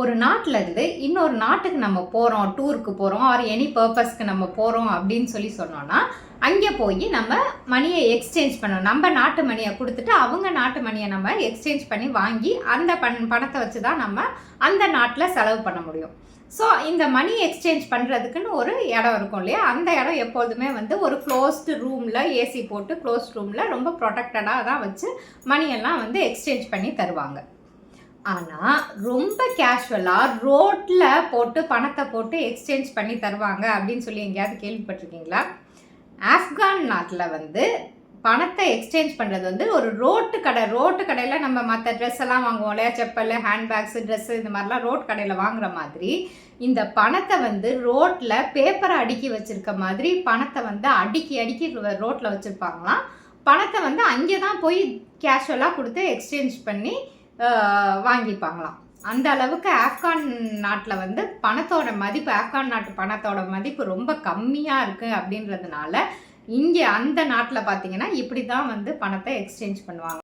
ஒரு நாட்டில் இருந்து இன்னொரு நாட்டுக்கு நம்ம போகிறோம், டூருக்கு போகிறோம், ஆர் எனி பர்பஸ்க்கு நம்ம போகிறோம் அப்படின்னு சொன்னோன்னா, அங்கே போய் நம்ம மணியை எக்ஸ்சேஞ்ச் பண்ணணும். நம்ம நாட்டு மணியை கொடுத்துட்டு அவங்க நாட்டு மணியை நம்ம எக்ஸ்சேஞ்ச் பண்ணி வாங்கி அந்த பணத்தை வச்சு தான் நம்ம அந்த நாட்டில் செலவு பண்ண முடியும். ஸோ இந்த மணி எக்ஸ்சேஞ்ச் பண்ணுறதுக்குன்னு ஒரு இடம் இருக்கும் இல்லையா, அந்த இடம் எப்போதுமே ஒரு க்ளோஸ்டு ரூமில் ஏசி போட்டு க்ளோஸ்ட் ரூமில் ரொம்ப ப்ரொடெக்டடாக தான் வச்சு மணியெல்லாம் எக்ஸ்சேஞ்ச் பண்ணி தருவாங்க. ஆனால் ரொம்ப கேஷுவலாக ரோட்டில் போட்டு பணத்தை போட்டு எக்ஸ்சேஞ்ச் பண்ணி தருவாங்க அப்படின்னு சொல்லி எங்கேயாவது கேள்விப்பட்டிருக்கீங்களா? ஆப்கான் நாட்டில் பணத்தை எக்ஸ்சேஞ்ச் பண்ணுறது ஒரு ரோட்டு கடையில் நம்ம மற்ற ட்ரெஸ் எல்லாம் வாங்குவோம் இல்லையா, செப்பல், ஹேண்ட்பேக்ஸு, ட்ரெஸ்ஸு, இந்த மாதிரிலாம் ரோட் கடையில் வாங்குற மாதிரி இந்த பணத்தை ரோட்டில் பேப்பரை அடுக்கி வச்சுருக்க மாதிரி பணத்தை அடுக்கி ரோட்டில் வச்சுருப்பாங்களாம். பணத்தை அங்கே தான் போய் கேஷுவலாக கொடுத்து எக்ஸ்சேஞ்ச் பண்ணி வாங்கிப்பாங்களாம். அந்த அளவுக்கு ஆப்கான் நாட்டில் பணத்தோட மதிப்பு, ஆப்கான் நாட்டு பணத்தோட மதிப்பு ரொம்ப கம்மியாக இருக்குது அப்படின்றதுனால இங்கே அந்த நாட்டில் பார்த்தீங்கன்னா இப்படி தான் பணத்தை எக்ஸ்சேஞ்ச் பண்ணுவாங்க.